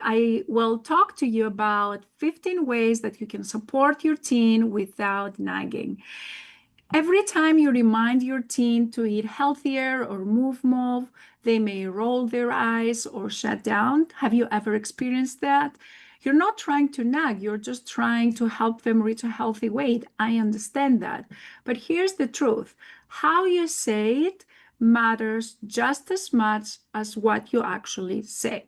I will talk to you about 15 ways that you can support your teen without nagging. Every time you remind your teen to eat healthier or move more, they may roll their eyes or shut down. Have you ever experienced that? You're not trying to nag, you're just trying to help them reach a healthy weight. I understand that. But here's the truth. How you say it matters just as much as what you actually say.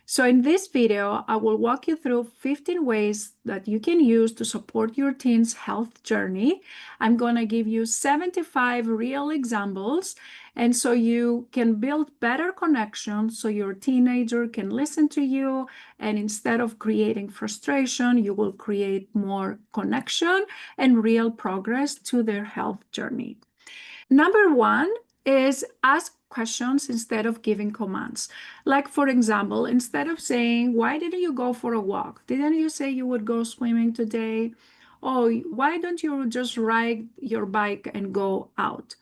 So in this video, I will walk you through 15 ways that you can use to support your teen's health journey. I'm going to give you 75 real examples, and so you can build better connections so your teenager can listen to you, and instead of creating frustration, you will create more connection and real progress to their health journey. Number one is ask questions instead of giving commands. Like, for example, instead of saying, "Why didn't you go for a walk? Didn't you say you would go swimming today? Oh, why don't you just ride your bike and go out?"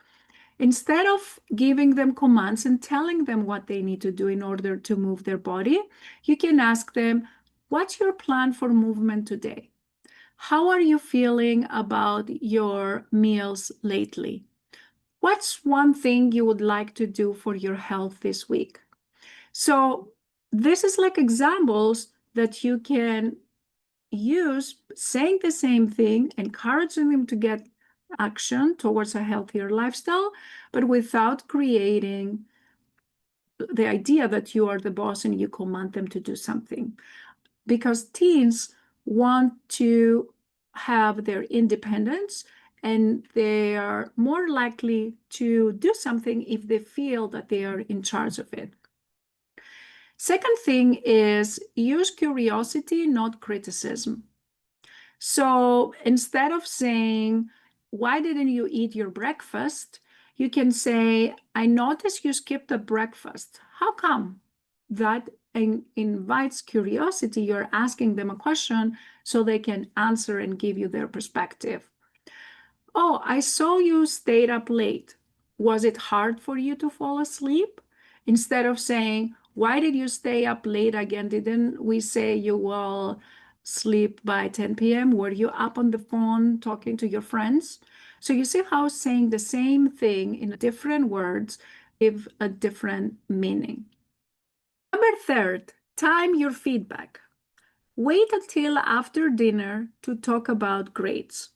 Instead of giving them commands and telling them what they need to do in order to move their body, you can ask them, "What's your plan for movement today? How are you feeling about your meals lately? What's one thing you would like to do for your health this week?" So this is like examples that you can use, saying the same thing, encouraging them to get action towards a healthier lifestyle, but without creating the idea that you are the boss and you command them to do something. Because teens want to have their independence, and they are more likely to do something if they feel that they are in charge of it. Second thing is use curiosity, not criticism. So instead of saying, "Why didn't you eat your breakfast?" you can say, "I noticed you skipped the breakfast. How come?" That invites curiosity. You're asking them a question so they can answer and give you their perspective. "Oh, I saw you stayed up late. Was it hard for you to fall asleep?" Instead of saying, "Why did you stay up late again? Didn't we say you will sleep by 10 p.m.? Were you up on the phone talking to your friends?" So you see how saying the same thing in different words give a different meaning. Number third, time your feedback. Wait until after dinner to talk about grades.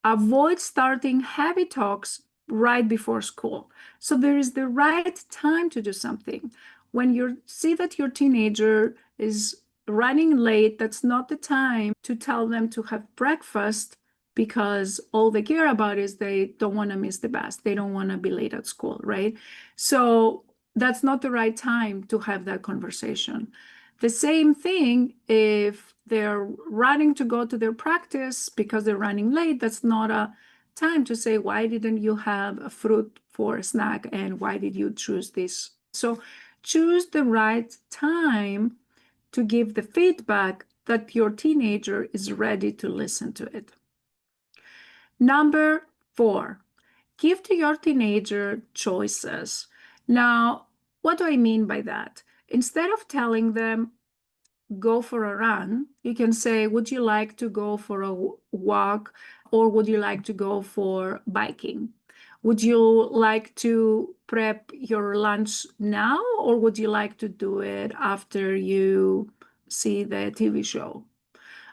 Avoid starting heavy talks right before school. So there is the right time to do something. When you see that your teenager is running late, that's not the time to tell them to have breakfast, because all they care about is they don't want to miss the bus. They don't want to be late at school, right? So that's not the right time to have that conversation. The same thing if they're running to go to their practice because they're running late, that's not a time to say, "Why didn't you have a fruit for a snack? And why did you choose this?" So choose the right time to give the feedback that your teenager is ready to listen to it. Number 4, give to your teenager choices. Now, what do I mean by that? Instead of telling them, "Go for a run," you can say, "Would you like to go for a walk, or would you like to go for biking? Would you like to prep your lunch now, or would you like to do it after you see the TV show?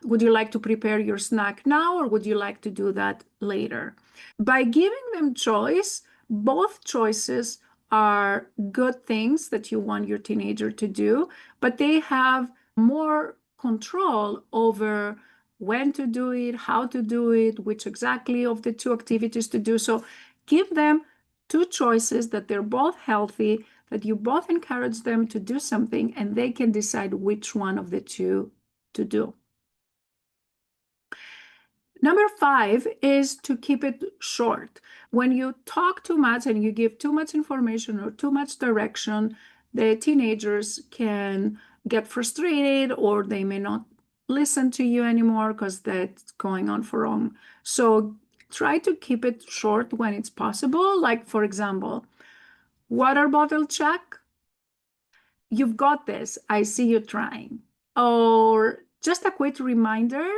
Would you like to prepare your snack now, or would you like to do that later?" By giving them choice, both choices are good things that you want your teenager to do, but they have more control over when to do it, how to do it, which exactly of the two activities to do. So give them two choices that they're both healthy, that you both encourage them to do something, and they can decide which one of the two to do. Number 5 is to keep it short. When you talk too much and you give too much information or too much direction, the teenagers can get frustrated, or they may not listen to you anymore because that's going on for long. So try to keep it short when it's possible. Like, for example, water bottle check. you've got this. I see you trying. Or just a quick reminder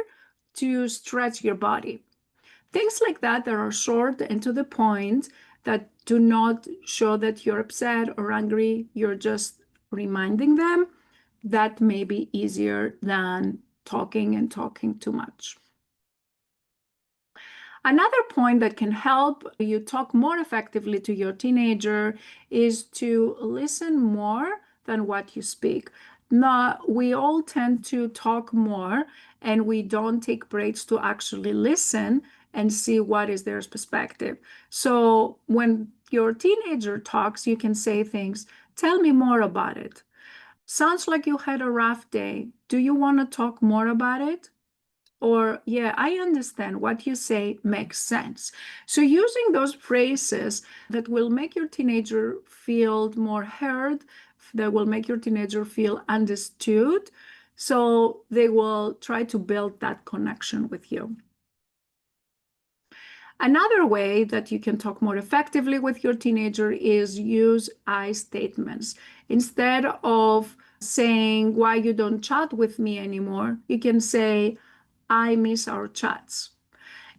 to stretch your body. Things like that that are short and to the point, that do not show that you're upset or angry. You're just reminding them. That may be easier than talking and talking too much. Another point that can help you talk more effectively to your teenager is to listen more than what you speak. Now, we all tend to talk more and we don't take breaks to actually listen and see what is their perspective. So when your teenager talks, you can say things, tell me more about it. Sounds like you had a rough day. Do you want to talk more about it? Or, yeah, I understand what you say makes sense. So, using those phrases that will make your teenager feel more heard, that will make your teenager feel understood, so they will try to build that connection with you. Another way that you can talk more effectively with your teenager is use I statements. Instead of saying, why you don't chat with me anymore, you can say, I miss our chats.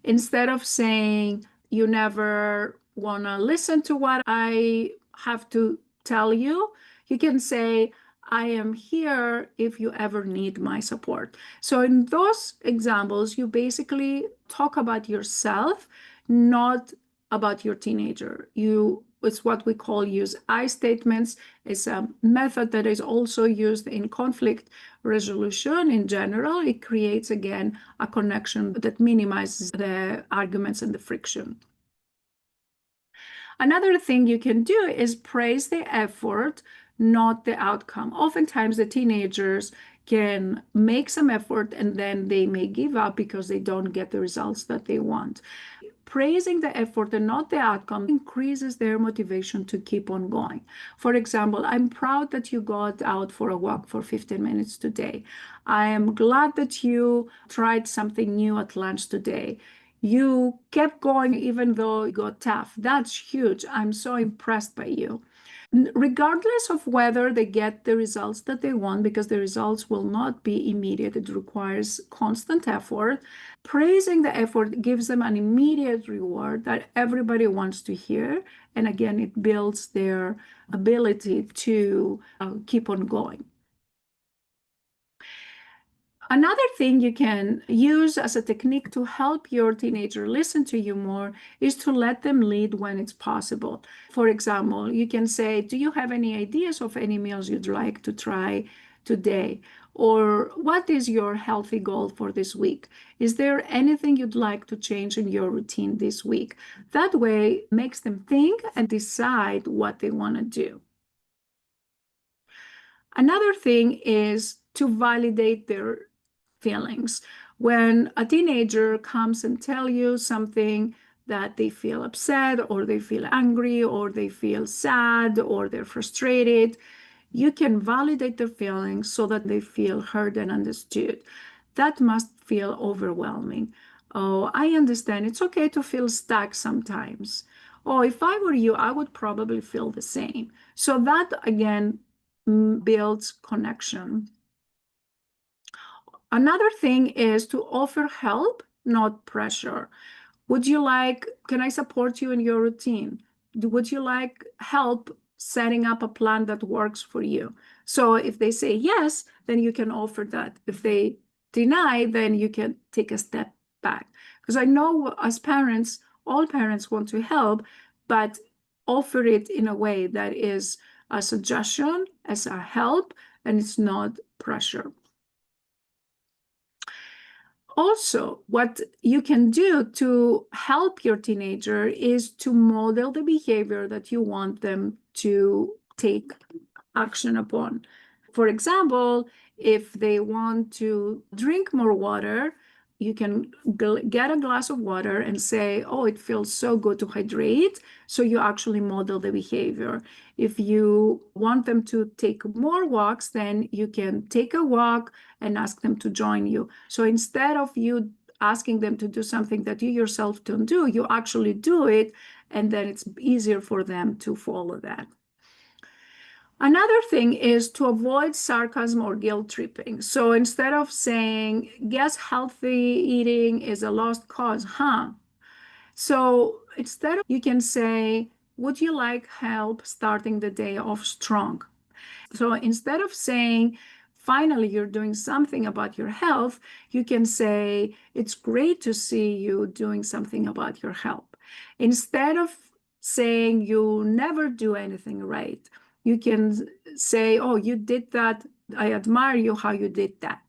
Instead of saying, you never want to listen to what I have to tell you, you can say, I am here if you ever need my support. So, in those examples, you basically talk about yourself, not about your teenager. It's what we call use I statements. It's a method that is also used in conflict resolution in general. It creates, again, a connection that minimizes the arguments and the friction. Another thing you can do is praise the effort, not the outcome. Oftentimes, the teenagers can make some effort and then they may give up because they don't get the results that they want. Praising the effort and not the outcome increases their motivation to keep on going. For example, I'm proud that you got out for a walk for 15 minutes today. I am glad that you tried something new at lunch today. You kept going even though it got tough. That's huge. I'm so impressed by you. Regardless of whether they get the results that they want, because the results will not be immediate, it requires constant effort. Praising the effort gives them an immediate reward that everybody wants to hear. And again, it builds their ability to keep on going. Another thing you can use as a technique to help your teenager listen to you more is to let them lead when it's possible. For example, you can say, do you have any ideas of any meals you'd like to try today? Or what is your healthy goal for this week? Is there anything you'd like to change in your routine this week? That way makes them think and decide what they want to do. Another thing is to validate their feelings. When a teenager comes and tell you something that they feel upset or they feel angry or they feel sad or they're frustrated, you can validate their feelings so that they feel heard and understood. That must feel overwhelming. Oh, I understand. It's okay to feel stuck sometimes. Oh, if I were you, I would probably feel the same. So that again builds connection. Another thing is to offer help, not pressure. Can I support you in your routine? Would you like help setting up a plan that works for you? So if they say yes, then you can offer that. If they deny, then you can take a step back. Because I know as parents, all parents want to help, but offer it in a way that is a suggestion, as a help, and it's not pressure. Also, what you can do to help your teenager is to model the behavior that you want them to take action upon. For example, if they want to drink more water, you can get a glass of water and say, oh, it feels so good to hydrate. So you actually model the behavior. If you want them to take more walks, then you can take a walk and ask them to join you. So instead of you asking them to do something that you yourself don't do, you actually do it, and then it's easier for them to follow that. Another thing is to avoid sarcasm or guilt tripping. So instead of saying, guess healthy eating is a lost cause, huh? So instead of, you can say, would you like help starting the day off strong? So instead of saying, finally, you're doing something about your health, you can say, it's great to see you doing something about your health. Instead of saying you never do anything right, you can say, oh, you did that. I admire you how you did that.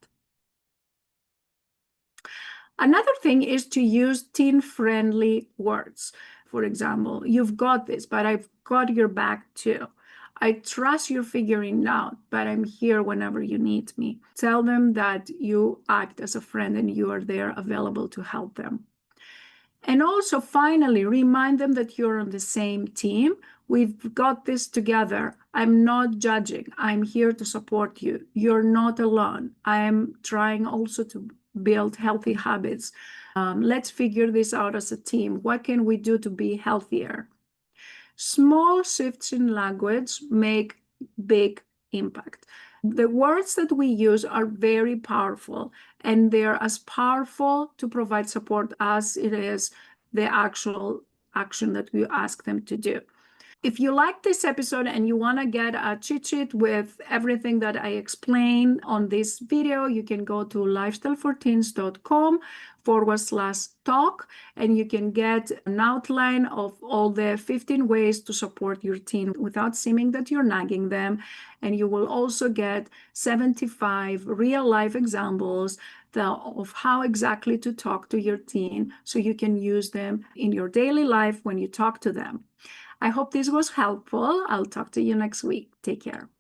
Another thing is to use teen-friendly words. For example, you've got this, but I've got your back too. I trust you're figuring it out, but I'm here whenever you need me. Tell them that you act as a friend and you are there available to help them. And also, finally, remind them that you're on the same team. We've got this together. I'm not judging. I'm here to support you. You're not alone. I'm trying also to build healthy habits. Let's figure this out as a team. What can we do to be healthier? Small shifts in language make big impact. The words that we use are very powerful, and they're as powerful to provide support as it is the actual action that we ask them to do. If you like this episode and you want to get a cheat sheet with everything that I explained on this video, you can go to lifestyleforteens.com/talk, and you can get an outline of all the 15 ways to support your teen without seeming that you're nagging them. And you will also get 75 real life examples of how exactly to talk to your teen so you can use them in your daily life when you talk to them. I hope this was helpful. I'll talk to you next week. Take care.